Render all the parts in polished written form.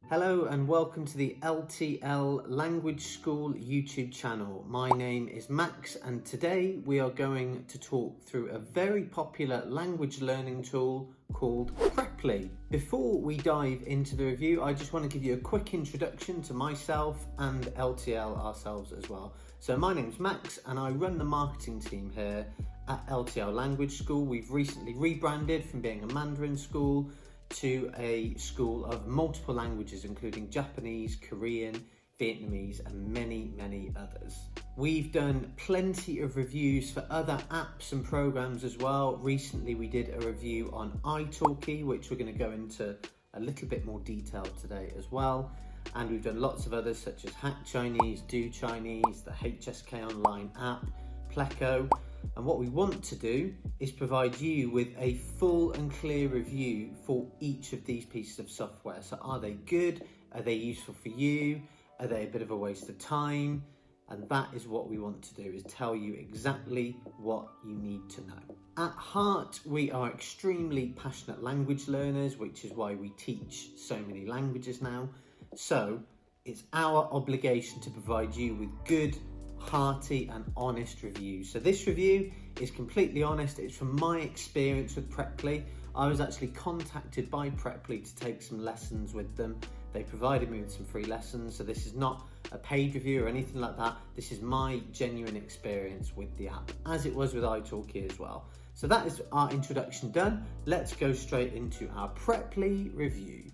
Hello and welcome to the LTL Language School YouTube channel. My name is Max and today we are going to talk through a very popular language learning tool called Preply. Before we dive into the review, I just want to give you a quick introduction to myself and LTL ourselves as well. So my name's Max and I run the marketing team here at LTL Language School. We've recently rebranded from being a Mandarin school to a school of multiple languages, including Japanese, Korean, Vietnamese, and many others. We've done plenty of reviews for other apps and programs as well. Recently, we did a review on italki, which we're going to go into a little bit more detail today as well. And we've done lots of others such as Hack Chinese, Do Chinese, the HSK Online app, Pleco. And what we want to do is provide you with a full and clear review for each of these pieces of software. So are they good? Are they useful for you? Are they a bit of a waste of time? And that is what we want to do, is tell you exactly what you need to know. At heart, we are extremely passionate language learners, which is why we teach so many languages now. So it's our obligation to provide you with good, hearty and honest reviews. So this review is completely honest. It's from my experience with Preply. I was actually contacted by Preply to take some lessons with them. They provided me with some free lessons, so this is not a paid review or anything like that. This is my genuine experience with the app, as it was with italki as well. So that is our introduction done. Let's go straight into our Preply review.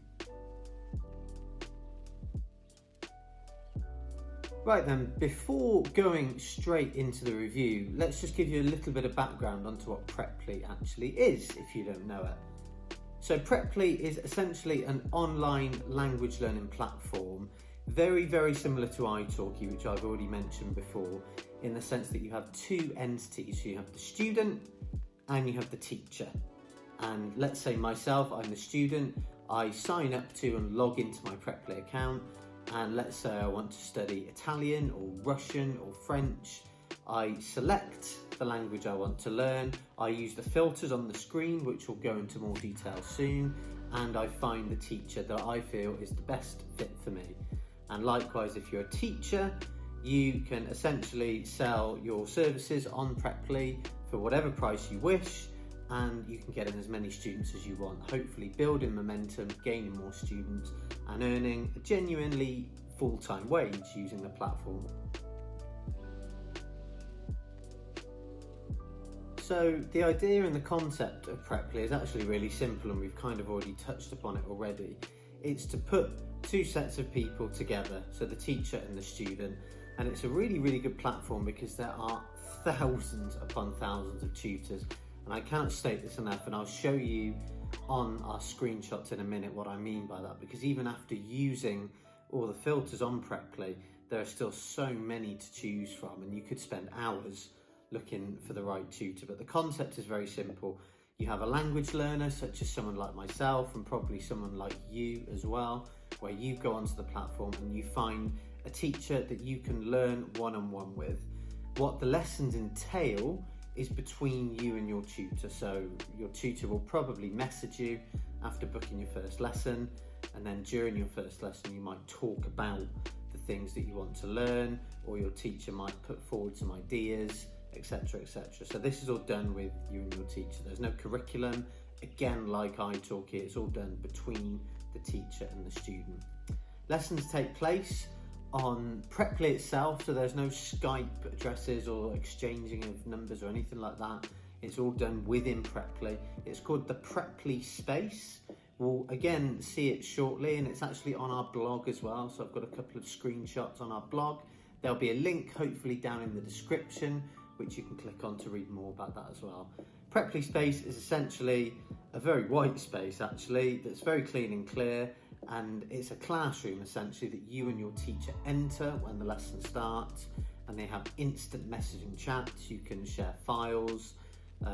Right then, before going straight into the review, let's just give you a little bit of background onto what Preply actually is, if you don't know it. So Preply is essentially an online language learning platform, very similar to italki, which I've already mentioned before, in the sense that you have two entities. So you have the student and you have the teacher. And let's say myself, I'm the student, I sign up to and log into my Preply account. And let's say I want to study Italian or Russian or French. I select the language I want to learn. I use the filters on the screen, which will go into more detail soon. And I find the teacher that I feel is the best fit for me. And likewise, if you're a teacher, you can essentially sell your services on Preply for whatever price you wish. And you can get in as many students as you want, hopefully building momentum, gaining more students and earning a genuinely full-time wage using the platform. So the idea and the concept of Preply is actually really simple, and we've kind of already touched upon it already. It's to put two sets of people together, so the teacher and the student, and it's a really good platform because there are thousands upon thousands of tutors. And I can't state this enough, and I'll show you on our screenshots in a minute what I mean by that, because even after using all the filters on Preply, there are still so many to choose from, and you could spend hours looking for the right tutor. But the concept is very simple. You have a language learner, such as someone like myself, and probably someone like you as well, where you go onto the platform and you find a teacher that you can learn one-on-one with. What the lessons entail is between you and your tutor. So your tutor will probably message you after booking your first lesson, and then during your first lesson you might talk about the things that you want to learn, or your teacher might put forward some ideas, etc. So this is all done with you and your teacher. There's no curriculum. Again, like italki, it's all done between the teacher and the student. Lessons take place on Preply itself, so there's no Skype addresses or exchanging of numbers or anything like that. It's all done within Preply. It's called the Preply Space. We'll again see it shortly, and it's actually on our blog as well. So I've got a couple of screenshots on our blog. There'll be a link hopefully down in the description, which you can click on to read more about that as well. Preply Space is essentially a very white space actually, that's very clean and clear. And it's a classroom essentially that you and your teacher enter when the lesson starts, and they have instant messaging chats. You can share files,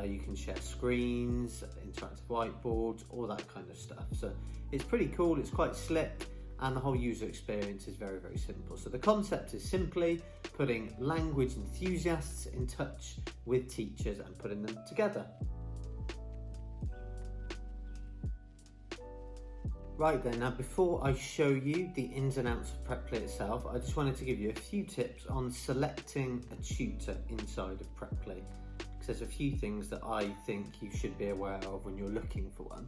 you can share screens, interactive whiteboards, all that kind of stuff. So it's pretty cool, it's quite slick, and the whole user experience is very simple. So the concept is simply putting language enthusiasts in touch with teachers and putting them together. So it's pretty cool, it's quite slick, and the whole user experience is very simple. So the concept is simply putting language enthusiasts in touch with teachers and putting them together. So Right then, now before I show you the ins and outs of Preply itself, I just wanted to give you a few tips on selecting a tutor inside of Preply, because there's a few things that I think you should be aware of when you're looking for one.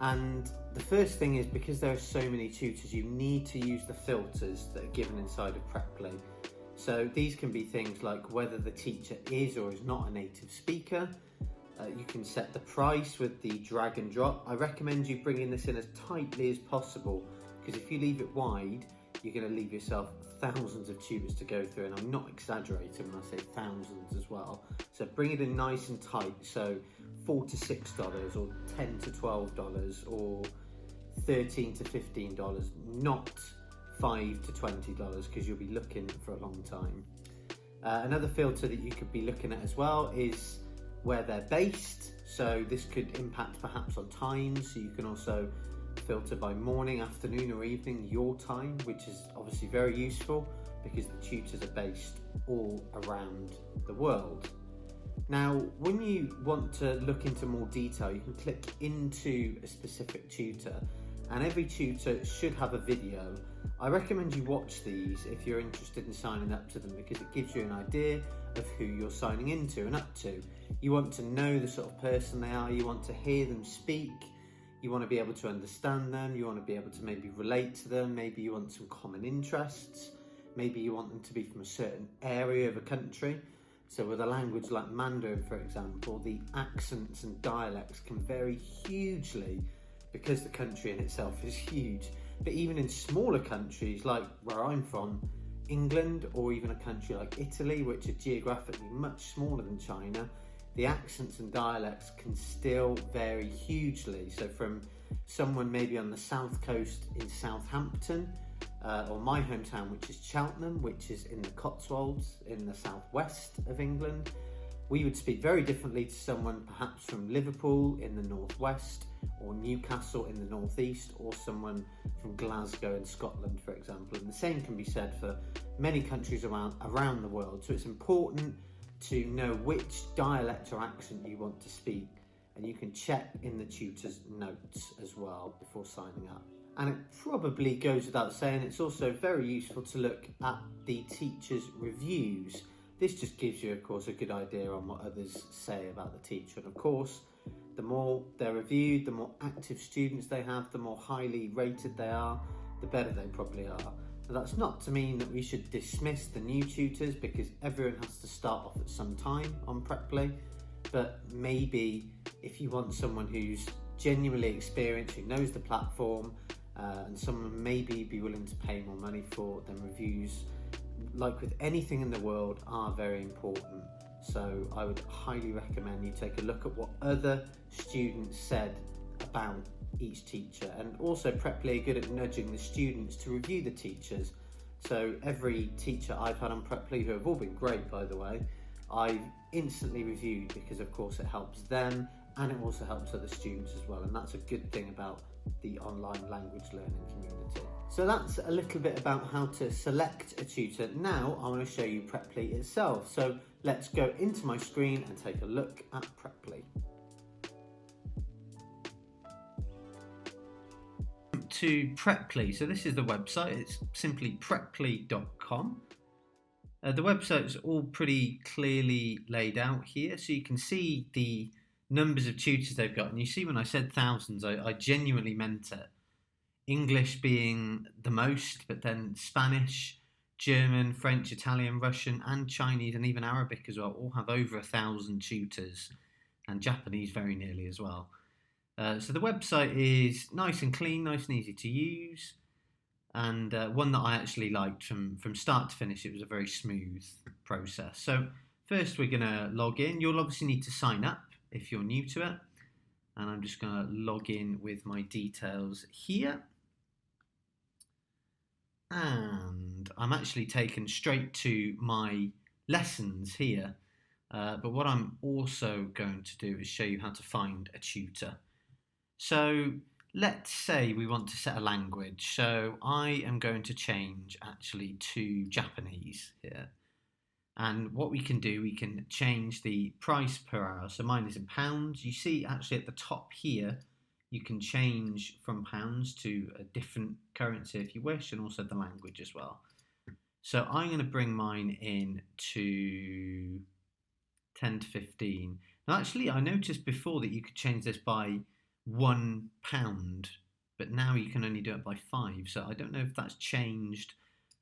And the first thing is, because there are so many tutors, you need to use the filters that are given inside of Preply. So these can be things like whether the teacher is or is not a native speaker. You can set the price with the drag and drop. I recommend you bringing this in as tightly as possible, because if you leave it wide, you're going to leave yourself thousands of tutors to go through, and I'm not exaggerating when I say thousands as well. So bring it in nice and tight, so $4 to $6 or $10 to $12 or $13 to $15, not $5 to $20, because you'll be looking for a long time. Another filter that you could be looking at as well is where they're based. So this could impact perhaps on times. So you can also filter by morning, afternoon or evening, your time, which is obviously very useful because the tutors are based all around the world. Now, when you want to look into more detail, you can click into a specific tutor, and every tutor should have a video. I recommend you watch these if you're interested in signing up to them, because it gives you an idea of who you're signing into and up to. You want to know the sort of person they are, you want to hear them speak, you want to be able to understand them, you want to be able to maybe relate to them, maybe you want some common interests, maybe you want them to be from a certain area of a country. So with a language like Mandarin, for example, the accents and dialects can vary hugely because the country in itself is huge. But even in smaller countries like where I'm from, England, or even a country like Italy, which are geographically much smaller than China, the accents and dialects can still vary hugely. So from someone maybe on the south coast in Southampton, or my hometown, which is Cheltenham, which is in the Cotswolds in the southwest of England, we would speak very differently to someone perhaps from Liverpool in the northwest, or Newcastle in the northeast, or someone from Glasgow in Scotland, for example. And the same can be said for many countries around the world. So it's important to know which dialect or accent you want to speak, and you can check in the tutor's notes as well before signing up. And it probably goes without saying, it's also very useful to look at the teacher's reviews. This just gives you, of course, a good idea on what others say about the teacher. And of course, the more they're reviewed, the more active students they have, the more highly rated they are, the better they probably are. Now, that's not to mean that we should dismiss the new tutors, because everyone has to start off at some time on Preply. But maybe if you want someone who's genuinely experienced, who knows the platform, and someone maybe be willing to pay more money for, then reviews, like with anything in the world, are very important. So I would highly recommend you take a look at what other students said about each teacher. And also Preply are good at nudging the students to review the teachers. So every teacher I've had on Preply, who have all been great by the way, I've instantly reviewed, because of course it helps them and it also helps other students as well. And that's a good thing about the online language learning community. So that's a little bit about how to select a tutor. Now I want to show you Preply itself. So let's go into my screen and take a look at Preply. To Preply, so this is the website, it's simply preply.com. The website is all pretty clearly laid out here, so you can see the numbers of tutors they've got, and you see when I said thousands, I genuinely meant it. English being the most, but then Spanish, German, French, Italian, Russian and Chinese and even Arabic as well all have over 1,000 tutors, and Japanese very nearly as well. So the website is nice and clean, nice and easy to use, and one that I actually liked from start to finish. It was a very smooth process. So first we're going to log in. You'll obviously need to sign up if you're new to it, and I'm just going to log in with my details here, and I'm actually taken straight to my lessons here, but what I'm also going to do is show you how to find a tutor. So let's say we want to set a language, so I am going to change actually to Japanese here. And what we can do, we can change the price per hour. So mine is in pounds. You see actually at the top here, you can change from pounds to a different currency if you wish, and also the language as well. So I'm going to bring mine in to 10 to 15. Now actually I noticed before that you could change this by £1, but now you can only do it by 5. So I don't know if that's changed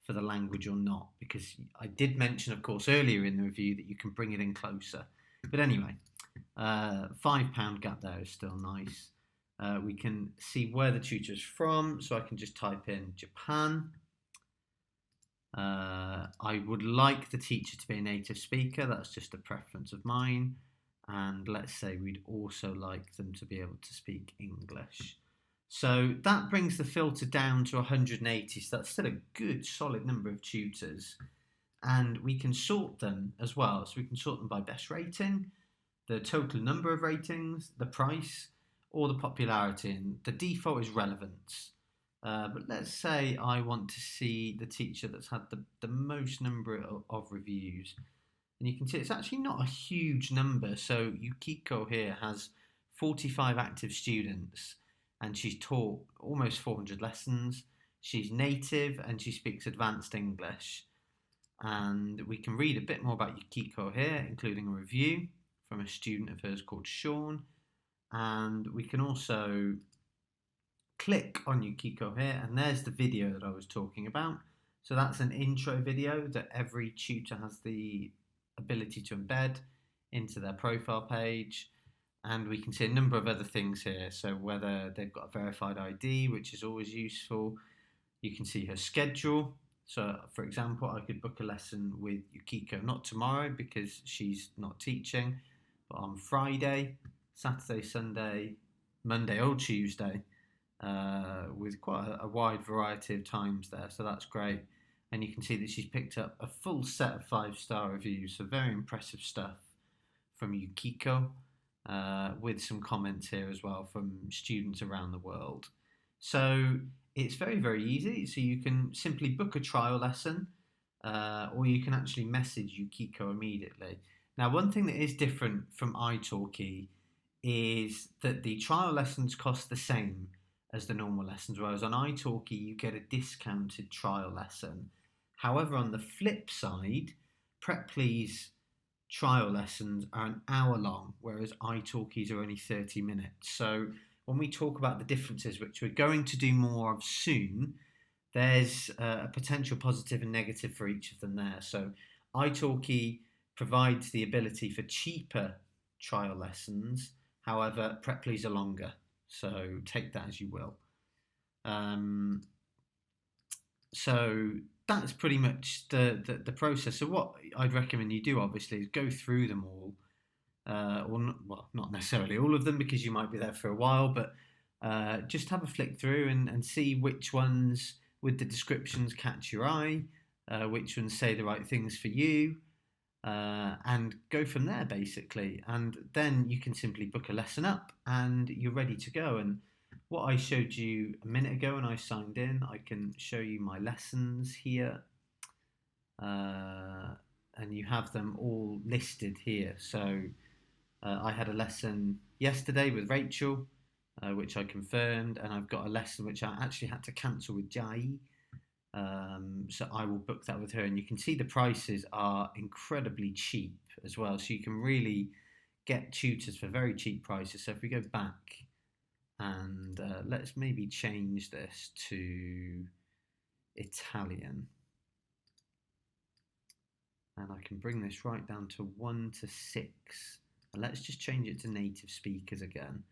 for the language or not, because I did mention, of course, earlier in the review that you can bring it in closer. But anyway, £5 gap there is still nice. We can see where the tutor is from, so I can just type in Japan. I would like the teacher to be a native speaker, that's just a preference of mine. And let's say we'd also like them to be able to speak English. So that brings the filter down to 180, so that's still a good solid number of tutors. And we can sort them as well, so we can sort them by best rating, the total number of ratings, the price, or the popularity, and the default is relevance. But let's say I want to see the teacher that's had the most number of reviews. And you can see it's actually not a huge number. So Yukiko here has 45 active students, and she's taught almost 400 lessons. She's native and she speaks advanced English. And we can read a bit more about Yukiko here, including a review from a student of hers called Sean. And we can also click on Yukiko here, and there's the video that I was talking about. So that's an intro video that every tutor has the ability to embed into their profile page. And we can see a number of other things here. So whether they've got a verified ID, which is always useful. You can see her schedule. So for example, I could book a lesson with Yukiko, not tomorrow because she's not teaching, but on Friday, Saturday, Sunday, Monday or Tuesday, with quite a wide variety of times there. So that's great. And you can see that she's picked up a full set of 5-star reviews. So very impressive stuff from Yukiko. With some comments here as well from students around the world. So it's very, very easy. So you can simply book a trial lesson, or you can actually message Yukiko immediately. Now, one thing that is different from italki is that the trial lessons cost the same as the normal lessons, whereas on italki you get a discounted trial lesson. However, on the flip side, Preply's trial lessons are an hour long, whereas italki's are only 30 minutes. So when we talk about the differences, which we're going to do more of soon, there's a potential positive and negative for each of them there. So italki provides the ability for cheaper trial lessons, however Preply's are longer, so take that as you will. So that's pretty much the process. So what I'd recommend you do, obviously, is go through them all. Not necessarily all of them, because you might be there for a while, but just have a flick through and see which ones with the descriptions catch your eye, which ones say the right things for you, and go from there, basically. And then you can simply book a lesson up and you're ready to go. And what I showed you a minute ago when I signed in, I can show you my lessons here. And you have them all listed here. So I had a lesson yesterday with Rachel, which I confirmed, and I've got a lesson which I actually had to cancel with Jai. So I will book that with her, and you can see the prices are incredibly cheap as well. So you can really get tutors for very cheap prices. So if we go back and let's maybe change this to Italian. And I can bring this right down to 1 to 6. And let's just change it to native speakers again.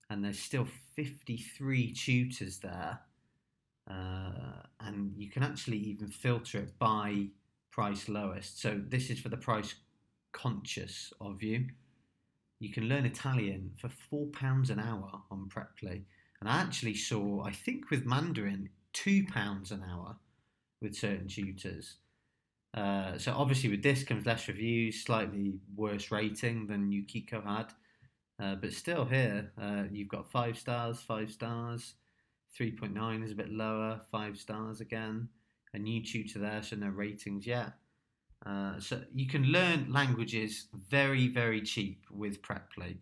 And there's still 53 tutors there. And you can actually even filter it by price lowest. So this is for the price conscious of you. You can learn Italian for £4 an hour on Preply. And I actually saw, I think with Mandarin, £2 an hour with certain tutors. So obviously with this comes less reviews, slightly worse rating than Yukiko had. But still here, you've got 5 stars, 5 stars. 3.9 is a bit lower, 5 stars again. A new tutor there, so no ratings yet. So you can learn languages very, very cheap with Preply.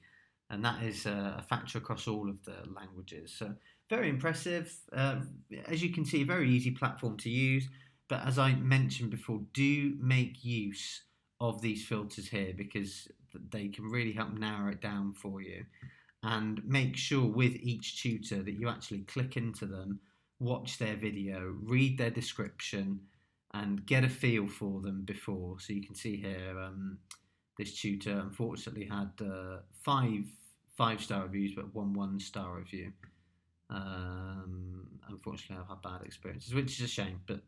and that is a factor across all of the languages. So very impressive. As you can see, a very easy platform to use. But as I mentioned before, do make use of these filters here because they can really help narrow it down for you. And make sure with each tutor that you actually click into them, watch their video, read their description, and get a feel for them before. So you can see here, this tutor unfortunately had five-star reviews, but one-star review. Unfortunately, I've had bad experiences, which is a shame, but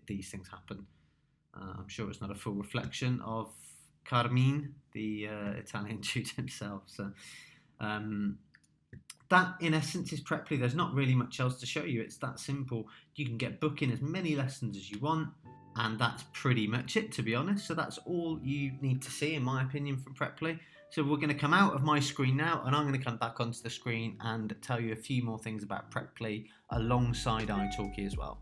these things happen. I'm sure it's not a full reflection of Carmine, the Italian tutor himself. So that, in essence, is Preply. There's not really much else to show you. It's that simple. You can book in as many lessons as you want, and that's pretty much it, to be honest. So that's all you need to see, in my opinion, from Preply. So we're going to come out of my screen now, and I'm going to come back onto the screen and tell you a few more things about Preply alongside italki as well.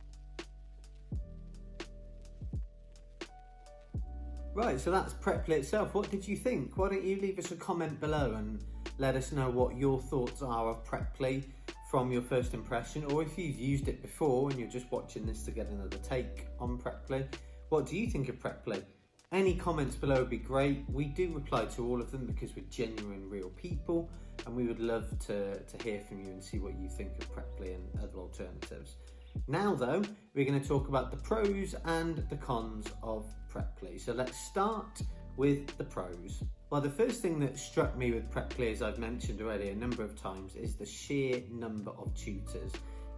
Right, so that's Preply itself. What did you think? Why don't you leave us a comment below and let us know what your thoughts are of Preply from your first impression, or if you've used it before and you're just watching this to get another take on Preply. What do you think of Preply? Any comments below would be great. We do reply to all of them because we're genuine, real people, and we would love to hear from you and see what you think of Preply and other alternatives. Now though, we're going to talk about the pros and the cons of Preply. So let's start with the pros. Well, the first thing that struck me with Preply, as I've mentioned already a number of times, is the sheer number of tutors.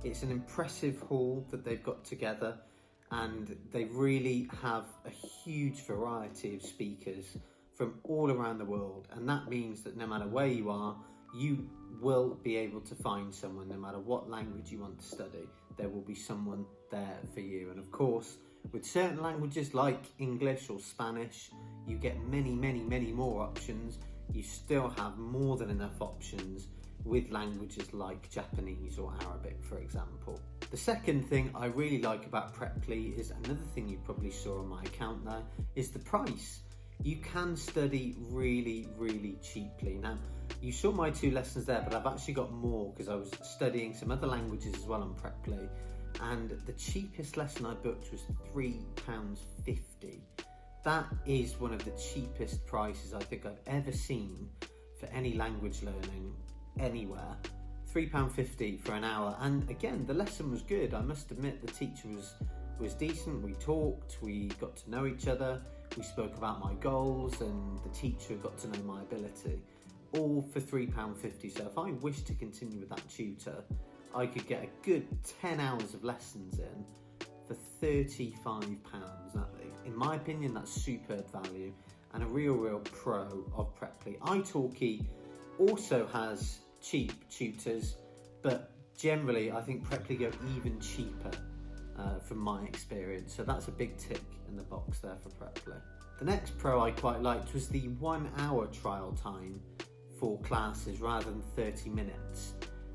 It's an impressive haul that they've got together, and they really have a huge variety of speakers from all around the world, and that means that no matter where you are, you will be able to find someone. No matter what language you want to study, there will be someone there for you. And of course, with certain languages like English or Spanish, you get many more options. You still have more than enough options with languages like Japanese or Arabic, for example. The second thing I really like about Preply is another thing you probably saw on my account there, is the price. You can study really cheaply. Now, you saw my 2 lessons there, but I've actually got more because I was studying some other languages as well on Preply, and the cheapest lesson I booked was £3.50. That is one of the cheapest prices I think I've ever seen for any language learning anywhere. £3.50 for an hour, and again, the lesson was good. I must admit, the teacher was decent. We talked, we got to know each other, we spoke about my goals, and the teacher got to know my ability, all for £3.50. So if I wish to continue with that tutor, I could get a good 10 hours of lessons in for £35. Now, in my opinion, that's superb value and a real pro of Preply. italki also has cheap tutors, but generally I think Preply go even cheaper from my experience, so that's a big tick in the box there for Preply. The next pro I quite liked was the 1 hour trial time for classes rather than 30 minutes.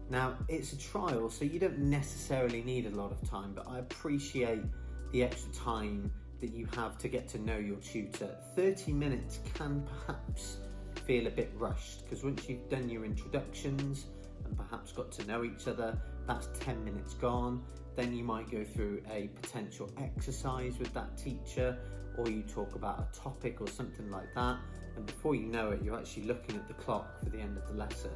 Now, it's a trial, so you don't necessarily need a lot of time, but I appreciate the extra time that you have to get to know your tutor. 30 minutes can perhaps feel a bit rushed, because once you've done your introductions and perhaps got to know each other, that's 10 minutes gone. Then you might go through a potential exercise with that teacher, or you talk about a topic or something like that, and before you know it, you're actually looking at the clock for the end of the lesson.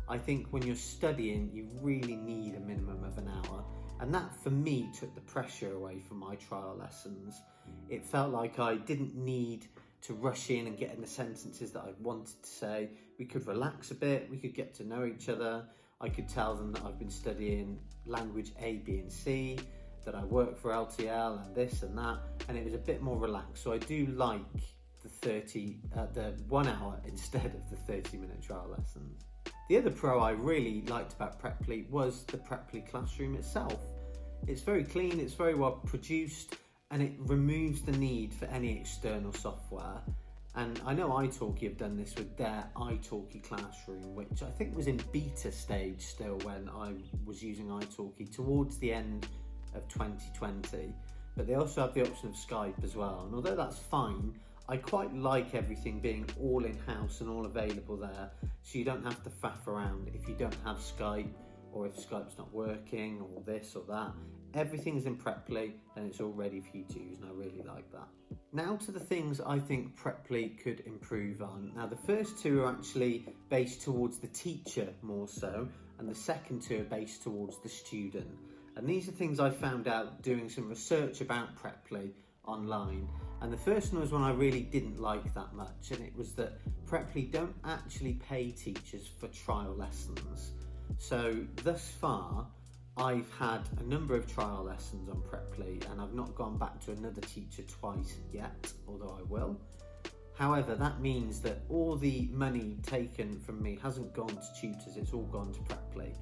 I think when you're studying, you really need a minimum of an hour, and that for me took the pressure away from my trial lessons. It felt like I didn't need to rush in and get in the sentences that I wanted to say. We could relax a bit, we could get to know each other. I could tell them that I've been studying language A, B and C, that I work for LTL and this and that, and it was a bit more relaxed. So I do like the 1 hour instead of the 30-minute trial lessons. The other pro I really liked about Preply was the Preply classroom itself. It's very clean, it's very well produced, and it removes the need for any external software. And I know italki have done this with their italki classroom, which I think was in beta stage still when I was using italki towards the end of 2020. But they also have the option of Skype as well. And although that's fine, I quite like everything being all in-house and all available there, so you don't have to faff around if you don't have Skype, or if Skype's not working, or this or that. Everything's in Preply and it's all ready for you to use, and I really like that. Now to the things I think Preply could improve on. Now the first two are actually based towards the teacher more so, and the second two are based towards the student. And these are things I found out doing some research about Preply online. And the first one was one I really didn't like that much, and it was that Preply don't actually pay teachers for trial lessons. So thus far, I've had a number of trial lessons on Preply, and I've not gone back to another teacher twice yet, although I will. However, that means that all the money taken from me hasn't gone to tutors, it's all gone to Preply.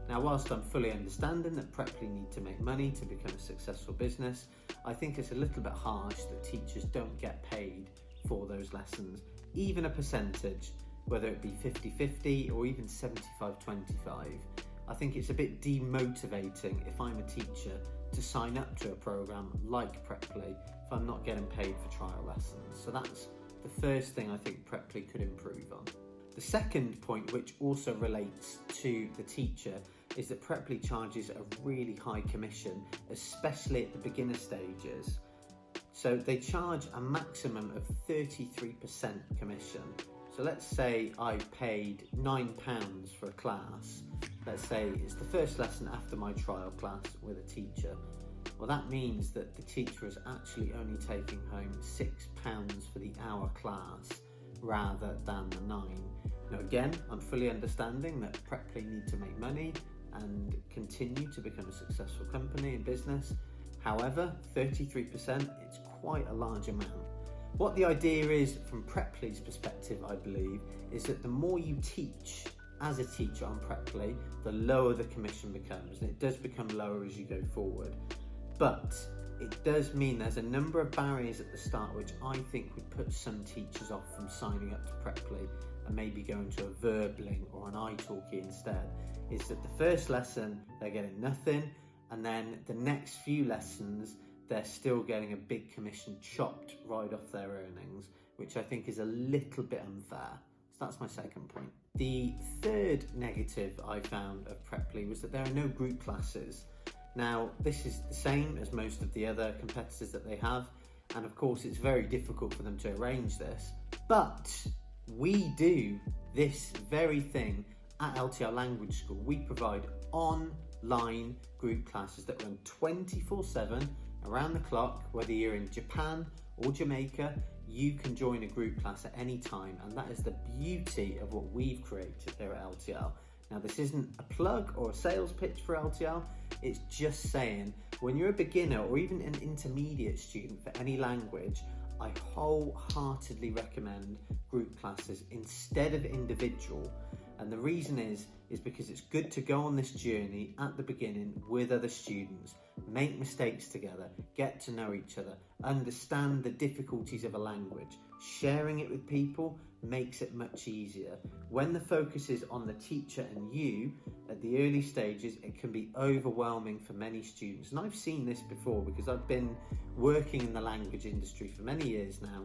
Now, whilst I'm fully understanding that Preply need to make money to become a successful business, I think it's a little bit harsh that teachers don't get paid for those lessons, even a percentage, whether it be 50-50 or even 75-25. I think it's a bit demotivating if I'm a teacher to sign up to a program like Preply if I'm not getting paid for trial lessons. So that's the first thing I think Preply could improve on. The second point, which also relates to the teacher, is that Preply charges a really high commission, especially at the beginner stages. So they charge a maximum of 33% commission. So let's say I paid £9 for a class. Let's say it's the first lesson after my trial class with a teacher. Well, that means that the teacher is actually only taking home £6 for the hour class rather than the £9. Now again, I'm fully understanding that Preply need to make money and continue to become a successful company and business. However, 33%, it's quite a large amount. What the idea is from Preply's perspective, I believe, is that the more you teach as a teacher on Preply, the lower the commission becomes, and it does become lower as you go forward. But it does mean there's a number of barriers at the start which I think would put some teachers off from signing up to Preply and maybe going to a Verbling or an italki instead. Is that the first lesson they're getting nothing, and then the next few lessons they're still getting a big commission chopped right off their earnings, which I think is a little bit unfair. So that's my second point. The third negative I found of Preply was that there are no group classes. Now, this is the same as most of the other competitors that they have, and of course it's very difficult for them to arrange this, but we do this very thing at LTL Language School. We provide online group classes that run 24/7 around the clock. Whether you're in Japan or Jamaica, you can join a group class at any time, and that is the beauty of what we've created here at LTL. Now, this isn't a plug or a sales pitch for LTL, it's just saying when you're a beginner or even an intermediate student for any language, I wholeheartedly recommend group classes instead of individual. And the reason is because it's good to go on this journey at the beginning with other students, make mistakes together, get to know each other, understand the difficulties of a language. Sharing it with people makes it much easier. When the focus is on the teacher and you at the early stages, it can be overwhelming for many students. And I've seen this before because I've been working in the language industry for many years now.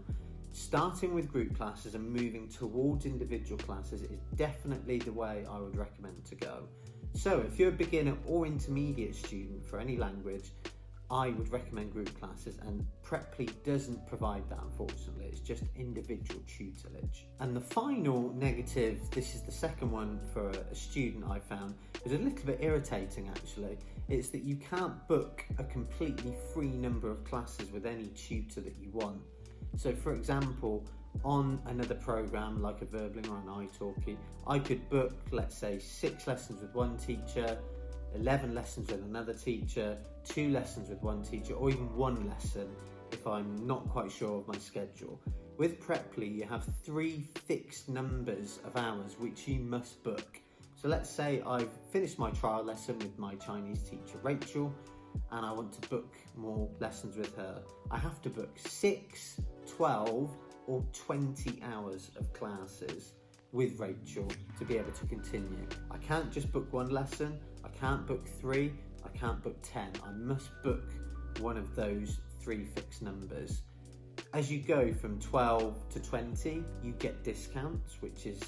Starting with group classes and moving towards individual classes is definitely the way I would recommend to go. So if you're a beginner or intermediate student for any language, I would recommend group classes, and Preply doesn't provide that, unfortunately. It's just individual tutelage. And the final negative, this is the second one for a student I found, is a little bit irritating actually. It's that you can't book a completely free number of classes with any tutor that you want. So for example, on another program like a Verbling or an italki, I could book, let's say, 6 lessons with one teacher, 11 lessons with another teacher, 2 lessons with one teacher, or even 1 lesson if I'm not quite sure of my schedule. With Preply, you have 3 fixed numbers of hours which you must book. So let's say I've finished my trial lesson with my Chinese teacher Rachel, and I want to book more lessons with her. I have to book 6, 12 or 20 hours of classes with Rachel to be able to continue. I can't just book 1 lesson, I can't book 3, I can't book 10. I must book one of those 3 fixed numbers. As you go from 12 to 20, you get discounts, which is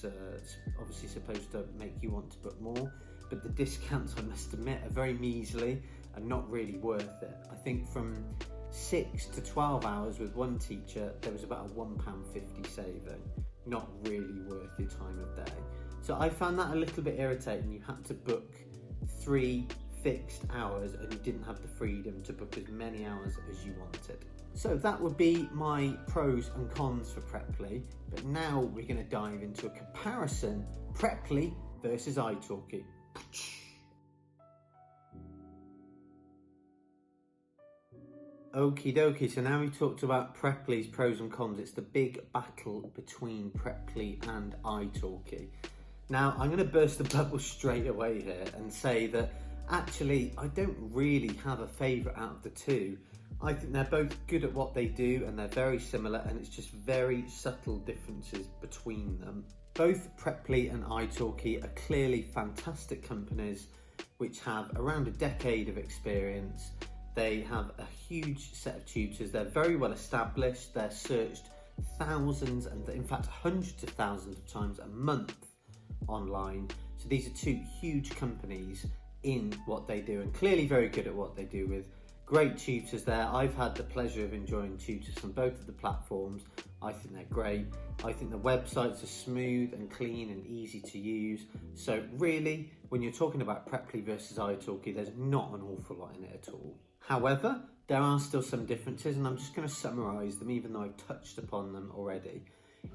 obviously supposed to make you want to book more. But the discounts, I must admit, are very measly and not really worth it. I think from 6 to 12 hours with one teacher, there was about a £1.50 saving. Not really worth your time of day. So I found that a little bit irritating. You had to book 3 fixed hours and you didn't have the freedom to book as many hours as you wanted. So that would be my pros and cons for Preply, but now we're going to dive into a comparison, Preply versus italki. Okie dokie, so now we've talked about Preply's pros and cons. It's the big battle between Preply and italki. Now I'm going to burst the bubble straight away here and say that actually I don't really have a favourite out of the two. I think they're both good at what they do and they're very similar, and it's just very subtle differences between them. Both Preply and italki are clearly fantastic companies which have around a decade of experience. They have a huge set of tutors. They're very well established. They're searched thousands and in fact hundreds of thousands of times a month online. So these are two huge companies in what they do and clearly very good at what they do with great tutors there. I've had the pleasure of enjoying tutors from both of the platforms. I think they're great. I think the websites are smooth and clean and easy to use. So really, when you're talking about Preply versus italki, there's not an awful lot in it at all. However, there are still some differences and I'm just going to summarise them even though I've touched upon them already.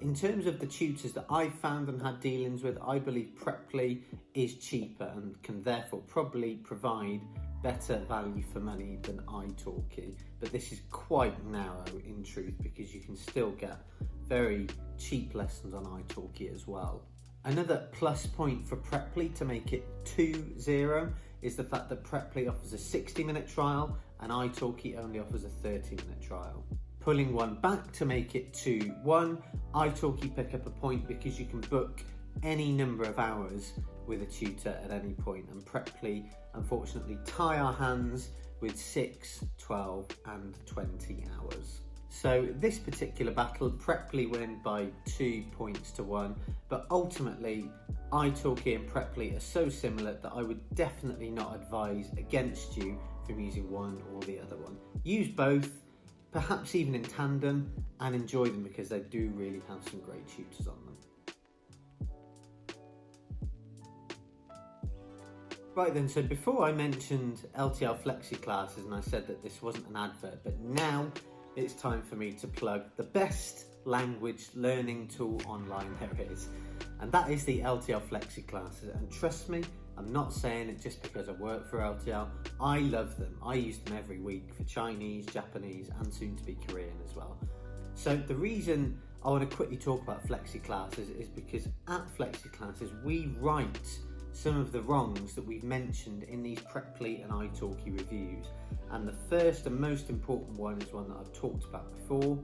In terms of the tutors that I've found and had dealings with, I believe Preply is cheaper and can therefore probably provide better value for money than italki, but this is quite narrow in truth because you can still get very cheap lessons on italki as well. Another plus point for Preply to make it 2-0 is the fact that Preply offers a 60-minute trial and italki only offers a 30-minute trial. Pulling one back to make it 2-1, italki pick up a point because you can book any number of hours with a tutor at any point, and Preply unfortunately tie our hands with 6, 12 and 20 hours. So this particular battle, Preply win by 2 points to 1, but ultimately italki and Preply are so similar that I would definitely not advise against you from using one or the other one. Use both, perhaps even in tandem, and enjoy them because they do really have some great tutors on them. Right then, so before I mentioned LTL Flexi Classes and I said that this wasn't an advert, but now it's time for me to plug the best language learning tool online there is, and that is the LTL Flexi Classes. And trust me, I'm not saying it just because I work for LTL. I love them. I use them every week for Chinese, Japanese and soon to be Korean as well. So the reason I want to quickly talk about Flexi Classes is because at Flexi Classes we write some of the wrongs that we've mentioned in these Preply and italki reviews, and the first and most important one is one that I've talked about before,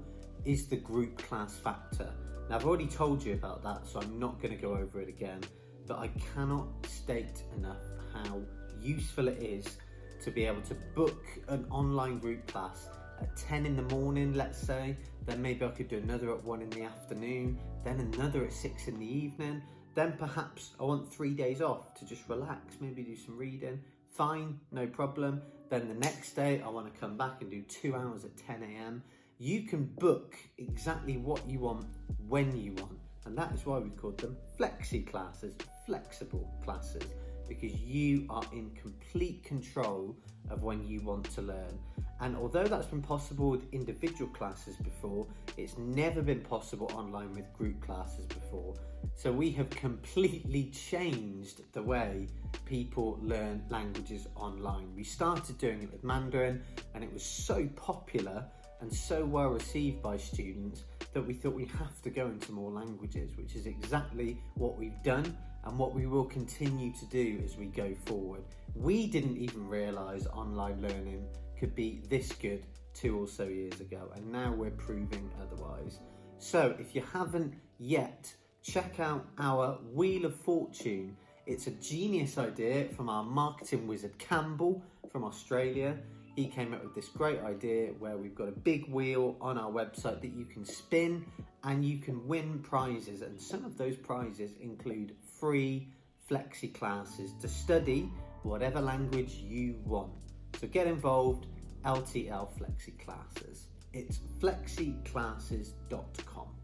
is the group class factor. Now I've already told you about that, so I'm not going to go over it again, but I cannot state enough how useful it is to be able to book an online group class at 10 in the morning, let's say, then maybe I could do another at 1 in the afternoon, then another at 6 in the evening. Then perhaps I want 3 days off to just relax, maybe do some reading. Fine, no problem. Then the next day I want to come back and do 2 hours at 10 AM. You can book exactly what you want when you want. And that is why we've called them Flexi Classes, flexible classes, because you are in complete control of when you want to learn. And although that's been possible with individual classes before, it's never been possible online with group classes before. So we have completely changed the way people learn languages online. We started doing it with Mandarin and it was so popular and so well received by students that we thought we have to go into more languages, which is exactly what we've done and what we will continue to do as we go forward. We didn't even realise online learning could be this good 2 or so years ago, and now we're proving otherwise. So if you haven't yet, check out our Wheel of Fortune. It's a genius idea from our marketing wizard Campbell from Australia. he came up with this great idea where we've got a big wheel on our website that you can spin and you can win prizes, and some of those prizes include free Flexi Classes to study whatever language you want. So get involved, LTL Flexi Classes. It's flexiclasses.com.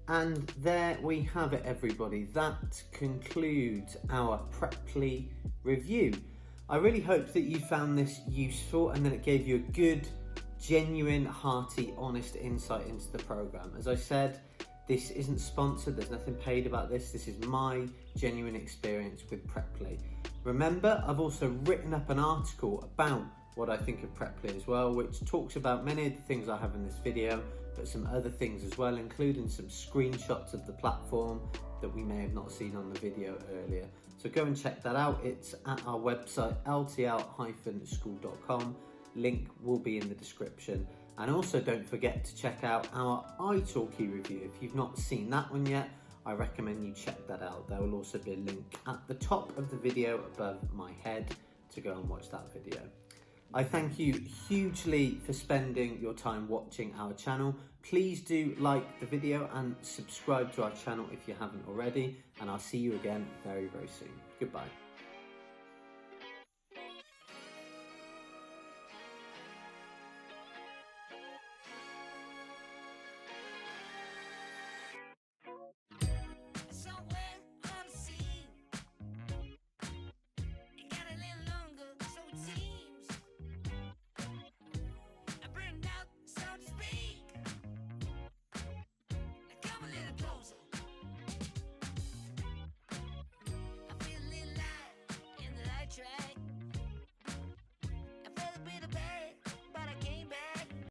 And there we have it, everybody. That concludes our Preply review. I really hope that you found this useful and that it gave you a good, genuine, hearty, honest insight into the program. As I said, this isn't sponsored, there's nothing paid about this. This is my genuine experience with Preply. Remember, I've also written up an article about what I think of Preply as well, which talks about many of the things I have in this video, but some other things as well, including some screenshots of the platform that we may have not seen on the video earlier. So go and check that out. It's at our website, ltl-school.com. Link will be in the description. And also don't forget to check out our italki review. If you've not seen that one yet, I recommend you check that out. There will also be a link at the top of the video above my head to go and watch that video. I thank you hugely for spending your time watching our channel. Please do like the video and subscribe to our channel if you haven't already, and I'll see you again very, very soon. Goodbye.